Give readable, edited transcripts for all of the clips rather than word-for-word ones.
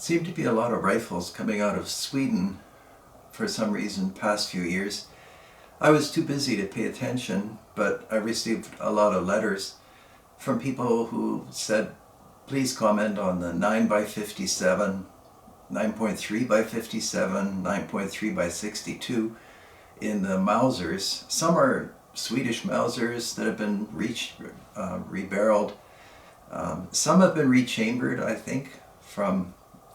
Seemed to be a lot of rifles coming out of Sweden for some reason past few years. I was too busy to pay attention, but I received a lot of letters from people who said, please comment on the 9x57, 9.3x57, 9.3x62 in the Mausers. Some are Swedish Mausers that have been rebarreled. Some have been rechambered, I think, from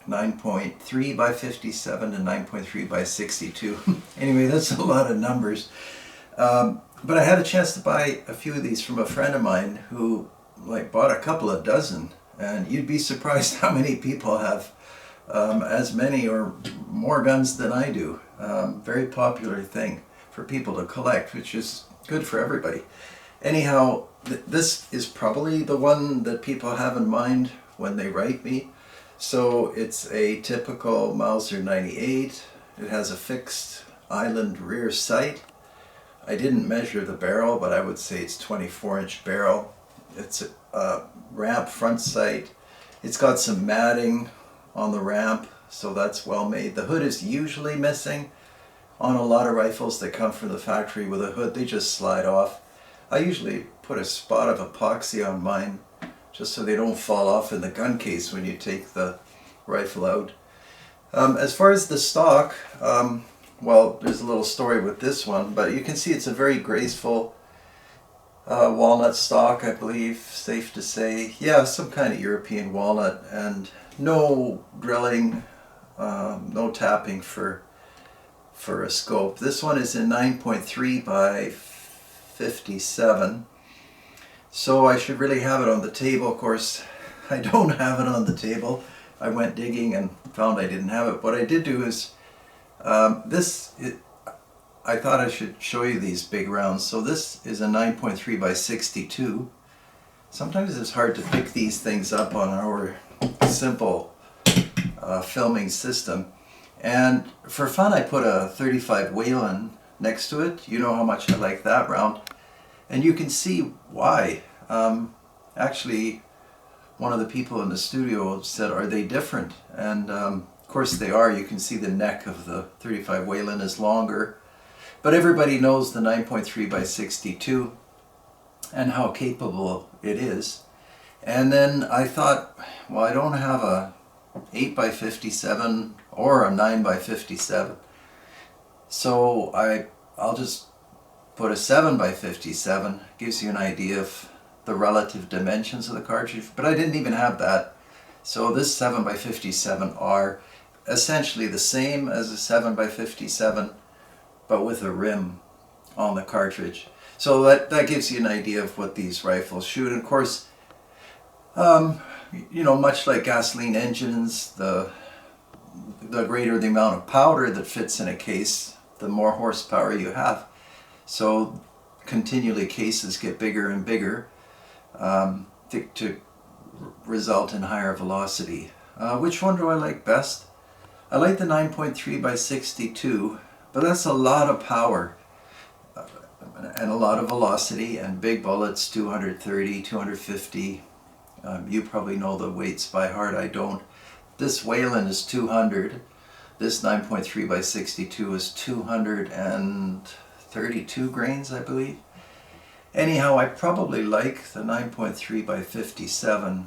9.3x57 to 9.3x62. Anyway, that's a lot of numbers. But I had a chance to buy a few of these from a friend of mine who bought a couple of dozen, and you'd be surprised how many people have as many or more guns than I do. Very popular thing for people to collect, which is good for everybody. Anyhow, this is probably the one that people have in mind when they write me. So it's a typical Mauser 98. It has a fixed island rear sight. I didn't measure the barrel, but I would say it's 24-inch barrel. It's a ramp front sight. It's got some matting on the ramp, so that's well made. The hood is usually missing. On a lot of rifles that come from the factory with a hood, they just slide off. I usually put a spot of epoxy on mine just so they don't fall off in the gun case when you take the rifle out. As far as the stock, well, there's a little story with this one, but you can see it's a very graceful walnut stock, I believe, safe to say. Yeah, some kind of European walnut, and no drilling, no tapping for a scope. This one is in 9.3x57. So I should really have it on the table. Of course, I don't have it on the table. I went digging and found I didn't have it. What I did do is, I thought I should show you these big rounds. So this is a 9.3x62. Sometimes it's hard to pick these things up on our simple filming system. And for fun, I put a 35 Whelen next to it. You know how much I like that round. And you can see why. Actually, one of the people in the studio said, are they different? And of course they are. You can see the neck of the 35 Whelen is longer. But everybody knows the 9.3x62 and how capable it is. And then I thought, well, I don't have a 8x57 or a 9x57. So I'll just put a 7x57, gives you an idea of the relative dimensions of the cartridge, but I didn't even have that. So this 7x57 are essentially the same as a 7x57, but with a rim on the cartridge. So that gives you an idea of what these rifles shoot. And of course, you know, much like gasoline engines, the greater the amount of powder that fits in a case, the more horsepower you have. So continually cases get bigger and bigger to result in higher velocity. Which one do I like best? I like the 9.3x62, but that's a lot of power and a lot of velocity and big bullets, 230, 250. You probably know the weights by heart, I don't. This Whelen is 200. This 9.3x62 is 232 grains, I believe. Anyhow, I probably like the 9.3x57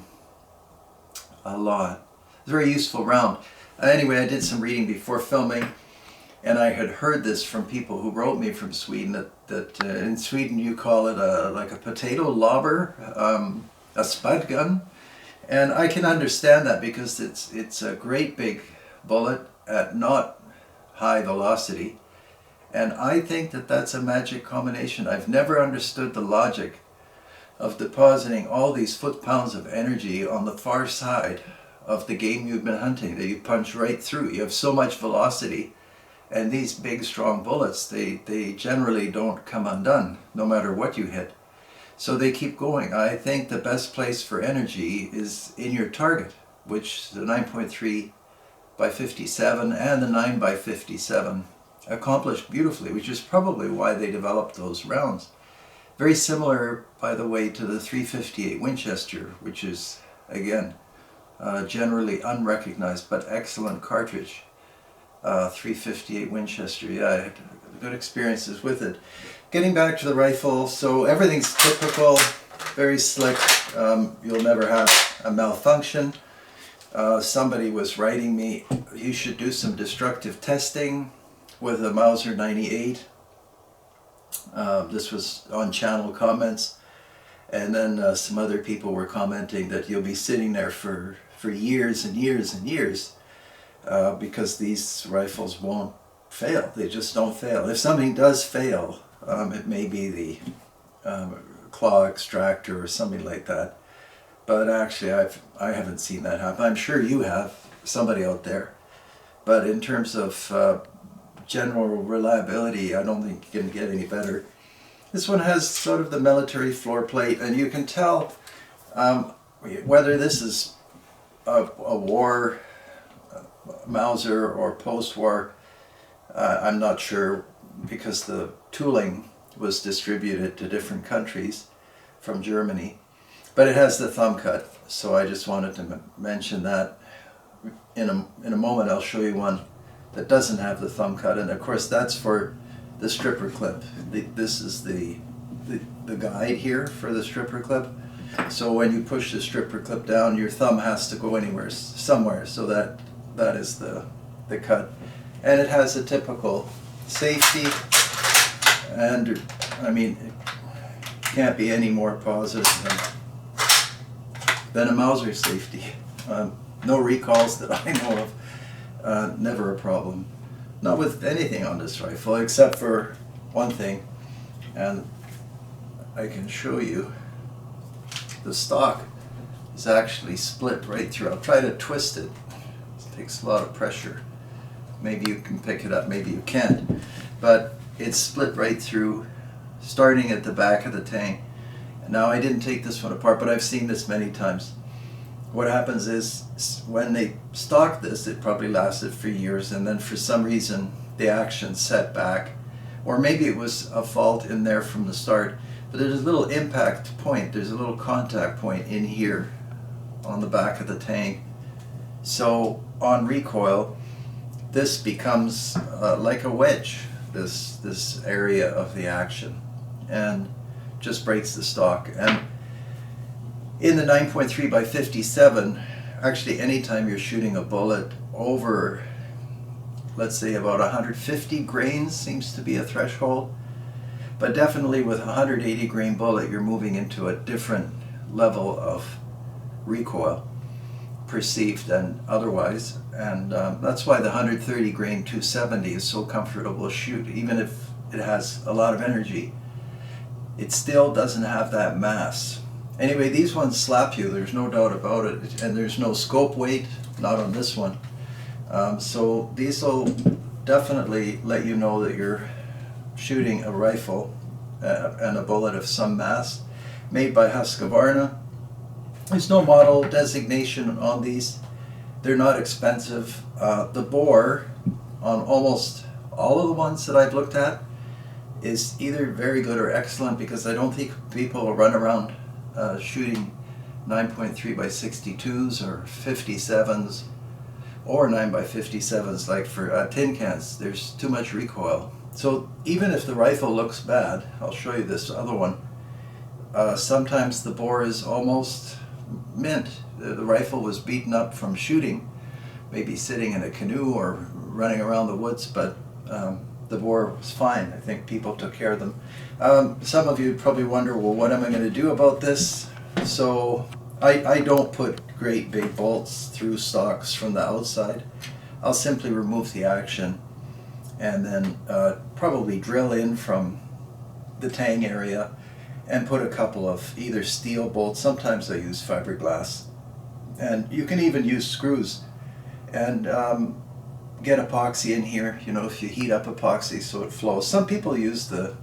a lot. It's a very useful round. Anyway, I did some reading before filming, and I had heard this from people who wrote me from Sweden, that in Sweden you call it like a potato lobber, a spud gun. And I can understand that because it's a great big bullet at not high velocity. And I think that that's a magic combination. I've never understood the logic of depositing all these foot-pounds of energy on the far side of the game you've been hunting, that you punch right through. You have so much velocity, and these big, strong bullets, they generally don't come undone, no matter what you hit. So they keep going. I think the best place for energy is in your target, which the 9.3x57 and the 9x57 accomplished beautifully, which is probably why they developed those rounds. Very similar, by the way, to the .358 Winchester, which is, again, generally unrecognized but excellent cartridge. 358 Winchester. Yeah, I had good experiences with it. Getting back to the rifle, so everything's typical, very slick. You'll never have a malfunction. Somebody was writing me, you should do some destructive testing with a Mauser 98. This was on channel comments. And then some other people were commenting that you'll be sitting there for years and years and years because these rifles won't fail. They just don't fail. If something does fail, it may be the claw extractor or something like that. But actually, I haven't seen that happen. I'm sure you have, somebody out there. But in terms of general reliability, I don't think you can get any better. This one has sort of the military floor plate, and you can tell whether this is a war Mauser or post-war. I'm not sure, because the tooling was distributed to different countries from Germany. But it has the thumb cut, so I just wanted to mention that. In a moment I'll show you one that doesn't have the thumb cut, and of course that's for the stripper clip. This is the guide here for the stripper clip. So when you push the stripper clip down, your thumb has to go somewhere, so that is the cut. And it has a typical safety, and I mean, it can't be any more positive than a Mauser safety. No recalls that I know of, never a problem. Not with anything on this rifle, except for one thing, and I can show you. The stock is actually split right through. I'll try to twist it. It takes a lot of pressure. Maybe you can pick it up, maybe you can't. But it's split right through, starting at the back of the tang. Now, I didn't take this one apart, but I've seen this many times. What happens is, when they stocked this, it probably lasted for years, and then for some reason the action set back, or maybe it was a fault in there from the start, but there's a little impact point, there's a little contact point in here on the back of the tang. So on recoil, this becomes like a wedge, this area of the action, and just breaks the stock. And in the 9.3 by 57, actually anytime you're shooting a bullet over, let's say about 150 grains seems to be a threshold, but definitely with a 180 grain bullet you're moving into a different level of recoil, perceived and otherwise, and that's why the 130 grain 270 is so comfortable to shoot. Even if it has a lot of energy, it still doesn't have that mass. Anyway, these ones slap you, there's no doubt about it, and there's no scope weight, not on this one. So these will definitely let you know that you're shooting a rifle and a bullet of some mass, made by Husqvarna. There's no model designation on these. They're not expensive. The bore on almost all of the ones that I've looked at is either very good or excellent, because I don't think people will run around shooting 9.3 by 62s or 57s or 9 by 57s like for tin cans. There's too much recoil. So even if the rifle looks bad, I'll show you this other one, sometimes the bore is almost mint. The rifle was beaten up from shooting, maybe sitting in a canoe or running around the woods, but the bore was fine. I think people took care of them. Some of you probably wonder, well, what am I going to do about this? So I don't put great big bolts through stocks from the outside. I'll simply remove the action and then probably drill in from the tang area and put a couple of either steel bolts. Sometimes I use fiberglass, and you can even use screws, and get epoxy in here, you know, if you heat up epoxy so it flows. Some people use the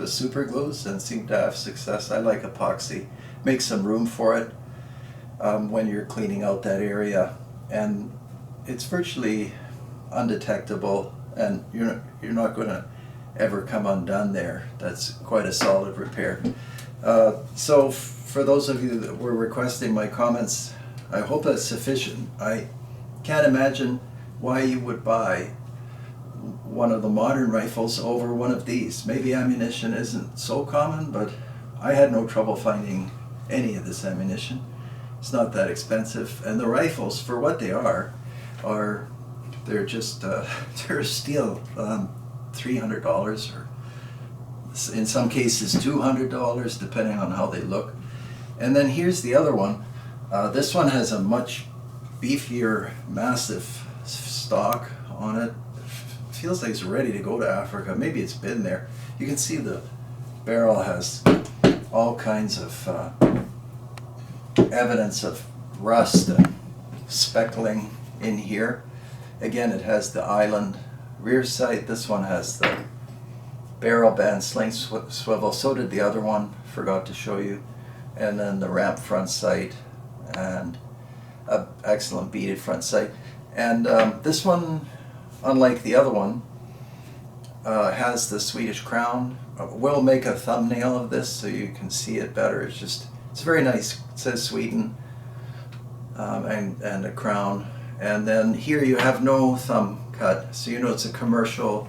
super glues and seem to have success. I like epoxy. Make some room for it when you're cleaning out that area, and it's virtually undetectable, and you're not going to ever come undone there. That's quite a solid repair. So for those of you that were requesting my comments I hope that's sufficient. I can't imagine why you would buy one of the modern rifles over one of these. Maybe ammunition isn't so common, but I had no trouble finding any of this ammunition. It's not that expensive, and the rifles, for what they are they're just they're a steal. $300, or in some cases $200, depending on how they look. And then here's the other one. This one has a much beefier, massive stock on it. Feels like it's ready to go to Africa. Maybe it's been there. You can see the barrel has all kinds of evidence of rust and speckling in here. Again, it has the island rear sight. This one has the barrel band sling swivel. So did the other one, forgot to show you. And then the ramp front sight and an excellent beaded front sight. And this one, unlike the other one, has the Swedish crown. We'll make a thumbnail of this so you can see it better. It's very nice. It says Sweden and a crown. And then here you have no thumb cut, so you know it's a commercial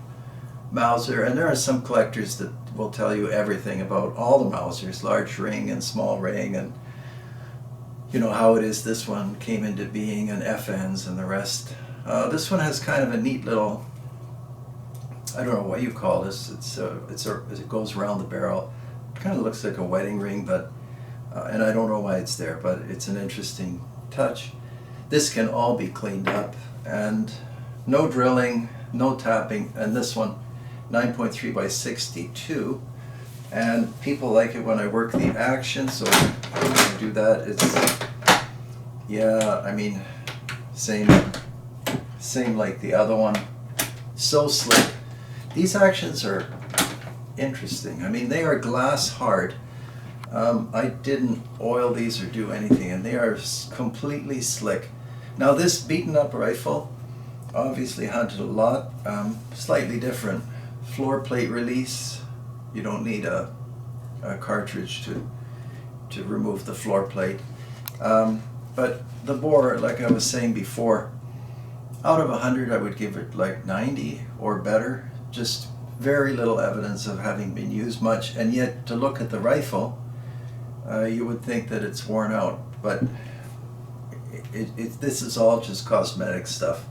Mauser. And there are some collectors that will tell you everything about all the Mausers, large ring and small ring, and you know how it is this one came into being, and FNs and the rest. This one has kind of a neat little, I don't know what you call this. It goes around the barrel. It kind of looks like a wedding ring, but and I don't know why it's there, but it's an interesting touch. This can all be cleaned up, and no drilling, no tapping. And this one, 9.3 by 62, and people like it when I work the action, so I'm going to do that. Yeah, I mean, same like the other one. So slick. These actions are interesting. I mean, they are glass hard. I didn't oil these or do anything, and they are completely slick. Now this beaten up rifle, obviously hunted a lot, slightly different. Floor plate release. You don't need a cartridge to remove the floor plate. But the bore, like I was saying before, out of 100 I would give it like 90 or better. Just very little evidence of having been used much, and yet to look at the rifle, you would think that it's worn out, but this is all just cosmetic stuff.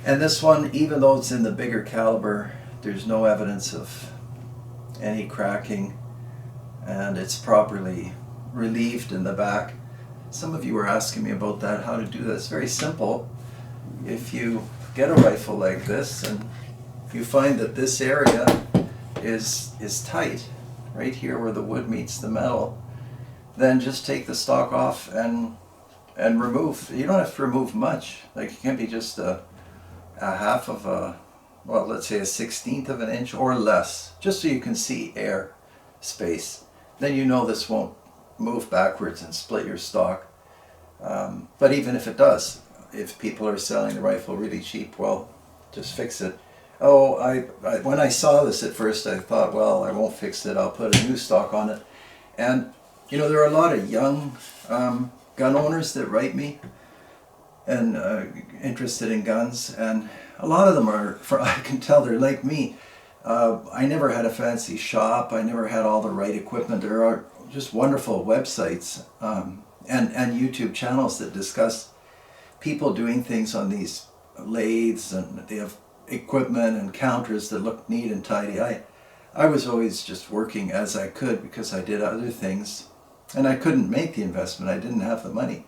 And this one, even though it's in the bigger caliber, there's no evidence of any cracking, and it's properly relieved in the back. Some of you were asking me about that, how to do that. It's very simple. If you get a rifle like this and you find that this area is tight, right here where the wood meets the metal, then just take the stock off and remove. You don't have to remove much. Like, it can be just a half of a, well, let's say a 1/16 of an inch or less, just so you can see air space. Then you know this won't move backwards and split your stock. But even if it does, if people are selling the rifle really cheap, well, just fix it. Oh, when I saw this at first, I thought, well, I won't fix it. I'll put a new stock on it. And you know, there are a lot of young gun owners that write me and interested in guns, and a lot of them are, I can tell they're like me. I never had a fancy shop. I never had all the right equipment. There are just wonderful websites and YouTube channels that discuss people doing things on these lathes, and they have equipment and counters that look neat and tidy. I was always just working as I could because I did other things, and I couldn't make the investment. I didn't have the money.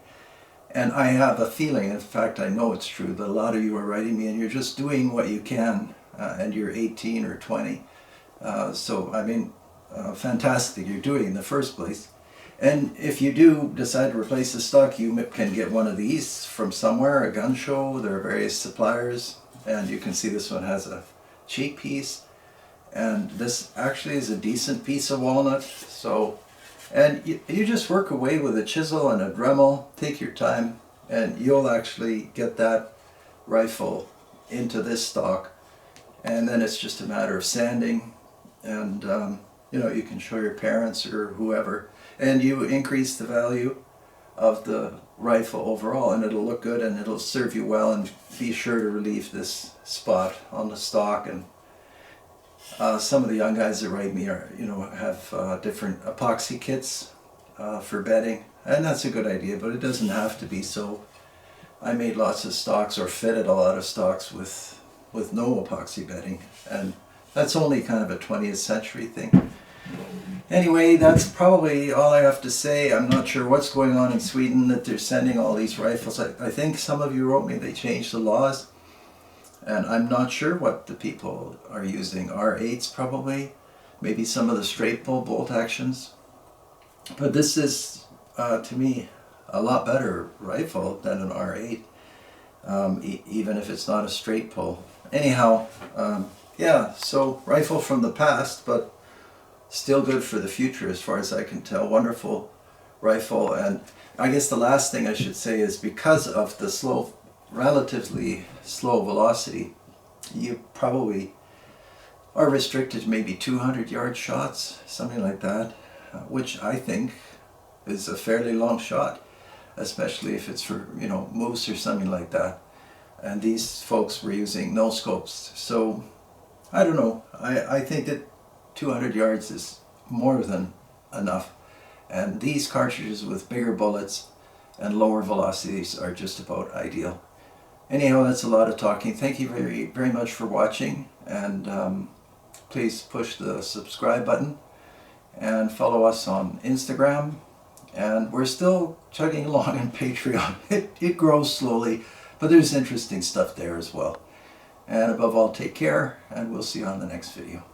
And I have a feeling, in fact I know it's true, that a lot of you are writing me and you're just doing what you can, and you're 18 or 20. So I mean, fantastic you're doing in the first place. And if you do decide to replace the stock, you can get one of these from somewhere, a gun show. There are various suppliers, and you can see this one has a cheek piece, and this actually is a decent piece of walnut. So, and you just work away with a chisel and a Dremel, take your time, and you'll actually get that rifle into this stock. And then it's just a matter of sanding, and you know, you can show your parents or whoever, and you increase the value of the rifle overall, and it'll look good and it'll serve you well, and be sure to relieve this spot on the stock. And some of the young guys that ride me are, have different epoxy kits for bedding, and that's a good idea, but it doesn't have to be. So I made lots of stocks, or fitted a lot of stocks with no epoxy bedding, and that's only kind of a 20th century thing. Anyway, that's probably all I have to say. I'm not sure what's going on in Sweden that they're sending all these rifles. I think some of you wrote me they changed the laws, and I'm not sure what the people are using. R8s probably, maybe some of the straight pull bolt actions. But this is, to me, a lot better rifle than an R8, even if it's not a straight pull. Anyhow, yeah, so rifle from the past, but still good for the future as far as I can tell. Wonderful rifle. And I guess the last thing I should say is, because of the relatively slow velocity, you probably are restricted to maybe 200-yard shots, something like that, which I think is a fairly long shot, especially if it's for, moose or something like that. And these folks were using no scopes, so I don't know. I think that 200 yards is more than enough, and these cartridges with bigger bullets and lower velocities are just about ideal. Anyhow, that's a lot of talking. Thank you very, very much for watching, and please push the subscribe button and follow us on Instagram. And we're still chugging along on Patreon. It grows slowly, but there's interesting stuff there as well. And above all, take care, and we'll see you on the next video.